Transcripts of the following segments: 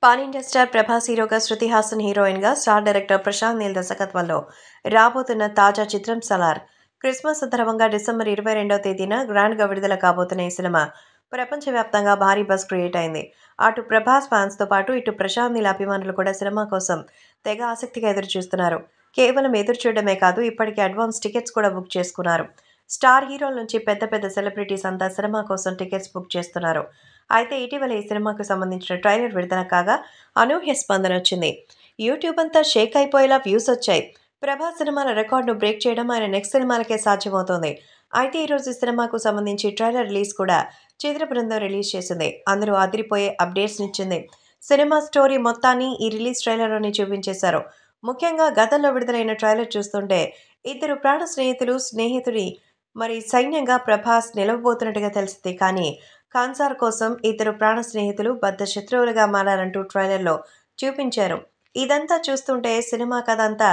Pan India star Prabhas హీరోగా, శృతి హాసన్ హీరోయిన్గా, star director Prashanth Neel దర్శకత్వంలో రాబోతున్న తాజా చిత్రం 'సలార్'. క్రిస్మస్ సందర్భంగా డిసెంబర్ 22వ తేదీన గ్రాండ్గా విడుదల కాబోతున్న ఈ సినిమా ప్రపంచవ్యాప్తంగా భారీ బజ్ క్రియేట్ అయింది. అటు ప్రభాస్ ఫ్యాన్స్తో పాటు ఇటు ప్రశాంత్ నీల్ అభిమానులు కూడా సినిమా కోసం తెగ ఆసక్తిగా ఎదురుచూస్తున్నారు. కేవలం ఎదురుచూడడమే కాదు, ఇప్పటికే అడ్వాన్స్ టికెట్స్ కూడా బుక్ చేసుకున్నారు. స్టార్ హీరోల నుంచి పెద్ద పెద్ద సెలబ్రిటీస్ అంతా సినిమా కోసం టికెట్స్ బుక్ చేస్తున్నారు. అయితే ఇటీవల ఈ సినిమాకు సంబంధించిన ట్రైలర్ విడుదల కాగా అనూహ్య స్పందన వచ్చింది. యూట్యూబ్ అంతా షేక్ అయిపోయేలా వ్యూస్ వచ్చాయి. ప్రభాస్ సినిమాల రికార్డును బ్రేక్ చేయడం ఆయన నెక్స్ట్ సినిమాలకే సాధ్యమవుతోంది. అయితే ఈరోజు ఈ సినిమాకు సంబంధించి ట్రైలర్ రిలీజ్ కూడా చిత్ర బృందం రిలీజ్ చేసింది. అందులో అదిరిపోయే అప్డేట్స్ ఇచ్చింది. సినిమా స్టోరీ మొత్తాన్ని ఈ రిలీజ్ ట్రైలర్లోనే చూపించేశారు. ముఖ్యంగా గతంలో విడుదలైన ట్రైలర్ చూస్తుంటే ఇద్దరు ప్రాణ స్నేహితుడి సైన్యంగా ప్రభాస్ నిలవబోతున్నట్టుగా తెలిసింది. కానీ కాన్సార్ కోసం ఇద్దరు ప్రాణ స్నేహితులు బద్ధ శత్రువులుగా మారారంటూ ట్రైలర్లో చూపించారు. ఇదంతా చూస్తుంటే సినిమా కథ అంతా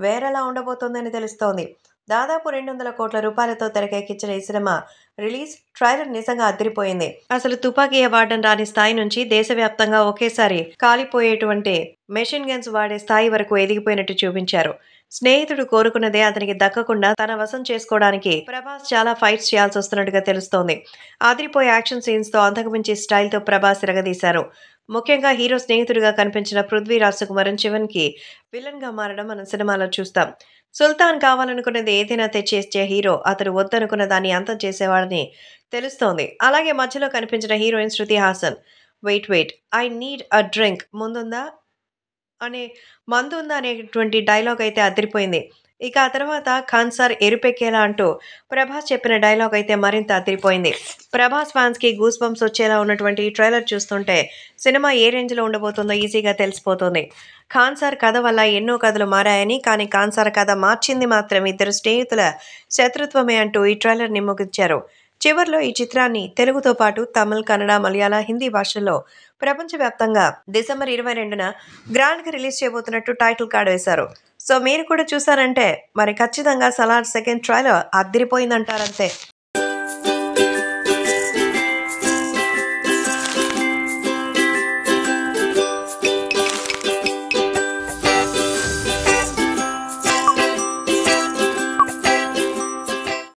వేరేలా ఉండబోతోందని తెలుస్తోంది. దాదాపు 200 కోట్ల రూపాయలతో తెరకెక్కించిన ఈ సినిమా రిలీజ్ ట్రైలర్ నిజంగా అదిరిపోయింది. అసలు తుపాకీ వాడడం రాని స్థాయి నుంచి దేశవ్యాప్తంగా ఒకేసారి కాలిపోయేటువంటి మెషిన్ గన్స్ వాడే స్థాయి వరకు ఎదిగిపోయినట్టు చూపించారు. స్నేహితుడు కోరుకున్నదే అతనికి దక్కకుండా తన వశం చేసుకోవడానికి ప్రభాస్ చాలా ఫైట్స్ చేయాల్సి వస్తున్నట్టుగా తెలుస్తోంది. అదిరిపోయే యాక్షన్ సీన్స్ తో అంతకుమించి స్టైల్తో ప్రభాస్ తిరగదీశారు. ముఖ్యంగా హీరో స్నేహితుడిగా కనిపించిన పృథ్వీ రాజకుమారన్ చివరికి విలన్ గా మారడం మనం సినిమాలో చూస్తాం. సుల్తాన్ కావాలనుకున్నది ఏదైనా తెచ్చేసే హీరో, అతడు వద్దనుకున్న దాన్ని అంతం చేసేవాడని తెలుస్తోంది. అలాగే మధ్యలో కనిపించిన heroine Shruti Haasan wait I need a drink అనే మందుందా అనేటువంటి డైలాగ్ అయితే అదిరిపోయింది. ఇక ఆ తర్వాత ఖాన్సార్ ఎరుపెక్కేలా అంటూ ప్రభాస్ చెప్పిన డైలాగ్ అయితే మరింత అదిరిపోయింది. ప్రభాస్ ఫ్యాన్స్కి గూస్ బంప్స్ వచ్చేలా ఉన్నటువంటి ఈ ట్రైలర్ చూస్తుంటే సినిమా ఏ రేంజ్లో ఉండబోతుందో ఈజీగా తెలిసిపోతుంది. ఖాన్సార్ కథ వల్ల ఎన్నో కథలు మారాయని, కానీ ఖాన్సార్ కథ మార్చింది మాత్రం ఇద్దరు స్నేహితుల శత్రుత్వమే అంటూ ఈ ట్రైలర్ని ముగించారు. చివర్లో ఈ చిత్రాన్ని తెలుగుతో పాటు తమిళ్, కన్నడ, మలయాళ, హిందీ భాషల్లో ప్రపంచవ్యాప్తంగా డిసెంబర్ 22న గ్రాండ్గా రిలీజ్ చేయబోతున్నట్టు టైటిల్ కార్డ్ వేశారు. సో మీరు కూడా చూసారంటే మరి ఖచ్చితంగా 'సలార్' సెకండ్ ట్రైలర్ అదిరిపోయిందంటారంతే.